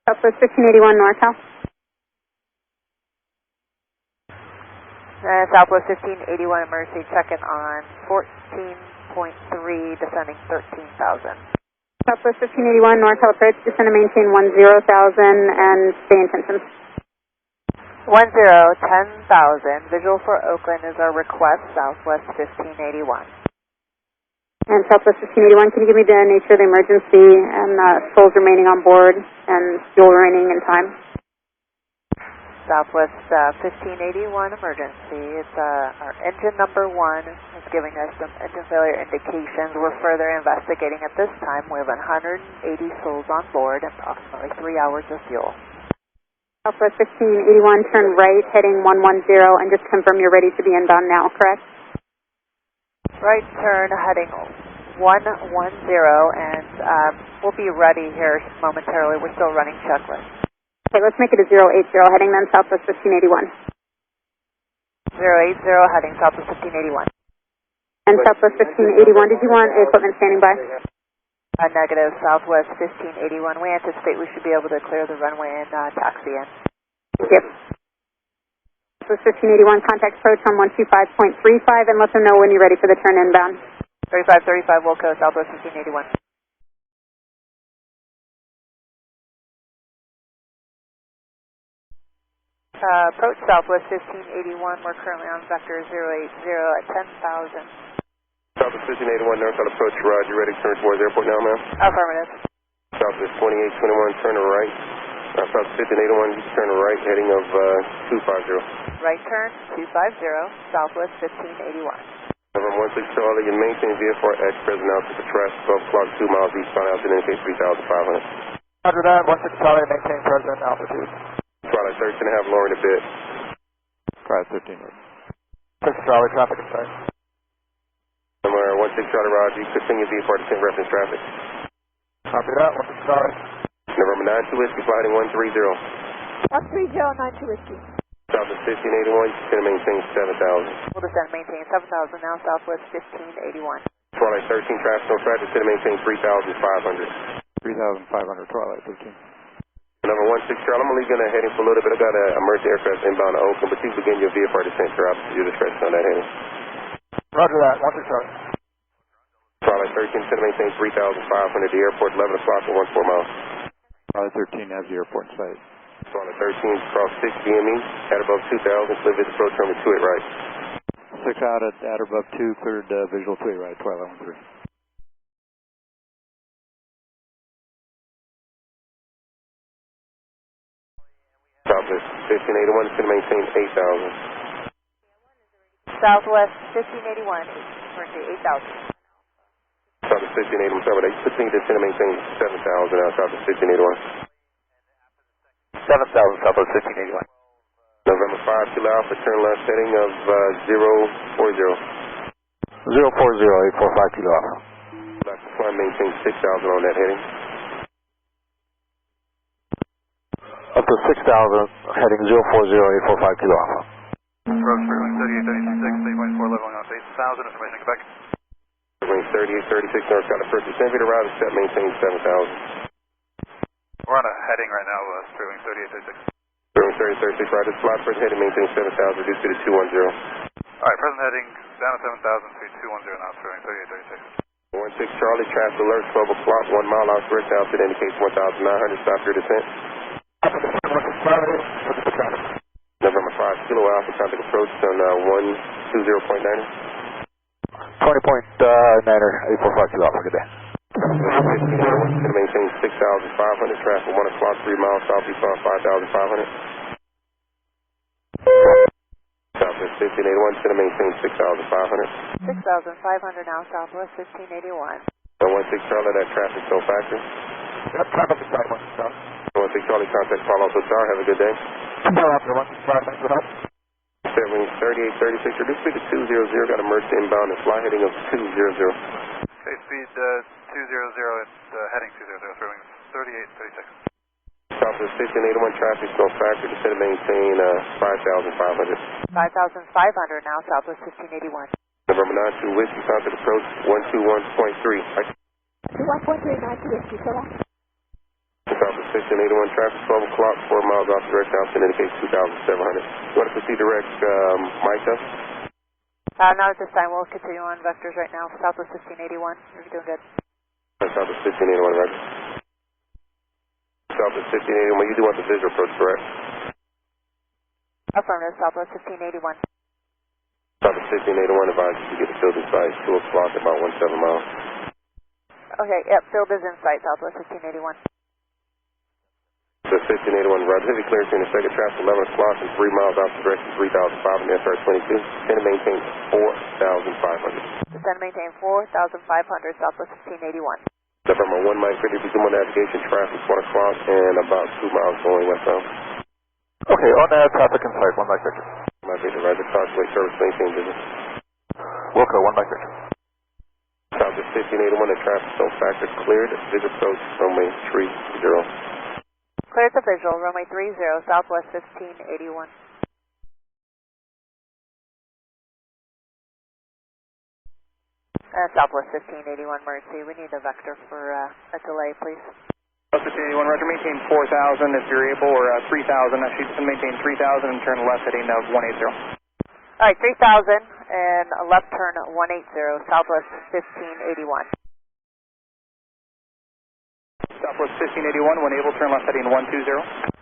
Southwest 1581 NorCal. Southwest 1581 emergency check-in on 14.3, descending 13,000. Southwest 1581 NorCal approach, descend and maintain 10,000 and stay in tension. 10,000, visual for Oakland is our request, Southwest 1581. And Southwest 1581, can you give me the nature of the emergency and souls remaining on board and fuel remaining in time? Southwest 1581 emergency. It's our engine number 1 is giving us some engine failure indications. We're further investigating at this time. We have 180 souls on board and approximately 3 hours of fuel. Southwest 1581, turn right, heading 110, and just confirm you're ready to be inbound now, correct? Right turn, heading 110, and we'll be ready here momentarily. We're still running checklist. Okay, let's make it a 080, heading then Southwest 1581. 080, heading Southwest 1581. And Southwest 1581, did you want equipment standing by? Negative, Southwest 1581. We anticipate we should be able to clear the runway and taxi in. Thank you. Southwest 1581, contact approach on 125.35 and let them know when you're ready for the turn inbound. 3535 Wilco, Southwest 1581. Approach Southwest 1581. We're currently on vector 080 at 10,000. Southwest 1581, Northbound approach, Roger. Ready to turn towards the airport now, ma'am? Affirmative. Southwest 2821, turn to right. Southwest 1581, turn to right, heading of 250. Right turn, 250, Southwest 1581. November 16 Charlie, you maintain VFR-X, present altitude for traffic, 12 o'clock, 2 miles eastbound, altitude indicate 3,500. Roger that, 16 Charlie, maintain present altitude. Twilight 13.5, lowering a bit. Try 15. 6 Charlie, traffic in sight. Number 16 Charlie, Roger, you continue VFR descent reference traffic. Copy that, 16 Charlie. November 92 Whiskey, flighting 130. 13092 Whiskey. Southwest 1581, descend and maintain 7,000. We'll descend and maintain 7,000 now, Southwest 1581. Twilight 13, traffic on track, descend and maintain 3,500. 3,500, Twilight 13. Number 16 Charlie, I'm only going to heading for a little bit. I got an emergency aircraft inbound to Oakland, but you begin your VFR descent, sir. I'll your discretion on that heading. Roger that, 16 Charlie. Twilight 13, descend and maintain 3,500. The airport, 11 o'clock and 14 miles. Twilight 13 has the airport in sight. Twilight 13, cross 6 DME, at above 2,000, clear visual approach runway 28 right. 6 out at above 2, cleared visual 28 right, Twilight 13. Southwest 1581, descend and maintain 8,000. Southwest 1581, emergency 8,000. Southwest 1581, sorry, you continue to descend and maintain 7,000 now, Southwest 1581. 7,000, Southwest 1581. November 5, Kilo Alpha, turn left heading of 040. 040, 845 Kilo Alpha. Left to fly, maintain 6,000 on that heading. Up to 6,000, heading 040, 845 Kilo Alpha. Approach Berlin 3836, 8.4 leveling on base 1,000, information Quebec. Berlin 3836, north got approach, descend via the route, set, maintain 7,000. We're on a heading right now, Sterling 3836. Berlin 3836, right, this flight first heading, maintain 7,000, reduce to the 210. Alright, present heading down to 7,000, speed 210 now, Sterling 3836. 16 Charlie, traffic alert, 12 o'clock, 1 mile out, first altitude indicates 1,900, stop your descent. November 5, Kilo Alpha, contact approach on 120.90. 20.9er, 845 Kilo Alpha, good day. Maintain 6,500, traffic 1 o'clock, 3 miles, southeast on 5,500. Southwest 1581, to maintain 6,500. 6,500 now, Southwest 1581. 16 Charlie, that traffic so factor. Yep, traffic in sight, 16 Charlie. 16 Charlie, contact Paulo Tower, have a good day. After 16 Charlie, thanks for the help. 3836, reduce speed to 200, got emergency inbound and fly heading of 200. Okay, speed 200 at heading 200, Sterling 3836. Southwest 1581, traffic no factor, descend and maintain 5,500. 5,500 now, Southwest 1581. November 92 Whiskey, contact approach 121.3. 1.3, 92 Whiskey, so long. Southwest 1581 traffic, 12 o'clock, 4 miles off direct Alpha, indicates 2,700. You want to proceed direct, Micah? Not at this time. We'll continue on vectors right now. Southwest 1581. You're doing good. Southwest 1581, right? Southwest 1581, you do want the visual approach, correct? Affirmative. Southwest 1581. Southwest 1581, advise you to get the field in sight, 2 o'clock, about 17 miles. Okay, yep, field is in sight, Southwest 1581. So 1581, Roger. Heavy clearance in the second traffic, 11 o'clock and 3 miles out direction 3,500, SR 22. Descend and maintain 4,500. Descend and maintain 4,500, Southwest 1581. November 1, Mike 50, resume on navigation, traffic 1 o'clock and about 2 miles going westbound. Okay, on that traffic in sight, 1 Mike Victor. Mike Victor, Roger. Causeway service, maintain business. Wilco, 1 Mike Victor. Southwest 1581, the traffic zone factor cleared. Visual approach, runway 30. Cleared the visual, runway 30, Southwest 1581. Southwest 1581, emergency. We need a vector for a delay, please. Southwest 1581, Roger. Maintain 4,000 if you're able, or 3,000. Actually, maintain 3,000 and turn left heading 180. All right, 3,000 and a left turn 180, Southwest 1581. Southwest 1581, when able, turn left heading 120.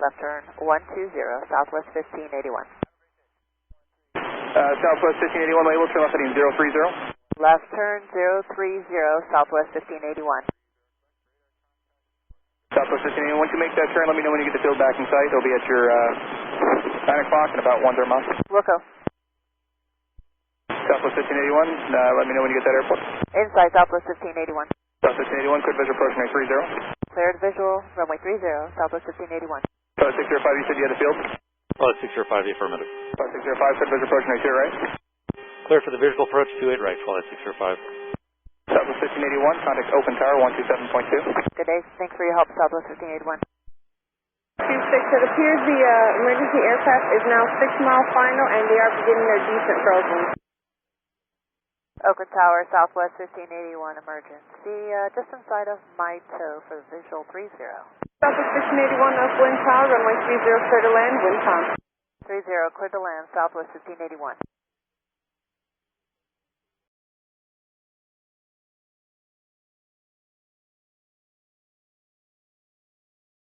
Left turn 120, Southwest 1581. Southwest 1581, when able, turn left heading 030. Left turn 030, Southwest 1581. Southwest 1581, once you make that turn, let me know when you get the field back in sight. It'll be at your 9 o'clock in about 1 mile. Wilco. Southwest 1581, let me know when you get that airport. Inside, Southwest 1581. Southwest 1581, cleared visual approach, runway 30. Cleared visual, runway 30, Southwest 1581. 605, you said you had the field? 605, the affirmative. 605, cleared visual approach, runway 2 right. Clear for the visual approach, 28 right, 605. Southwest 1581, contact Oakland Tower, 127.2. Good day, thanks for your help, Southwest 1581. 26, it appears the emergency aircraft is now 6-mile final and they are beginning their descent frozen. Oakland Tower, Southwest 1581, emergency, just inside of my toe for the visual 30. Southwest 1581, Oakland Tower, runway 30, clear to land, wind calm. 30, clear to land, Southwest 1581.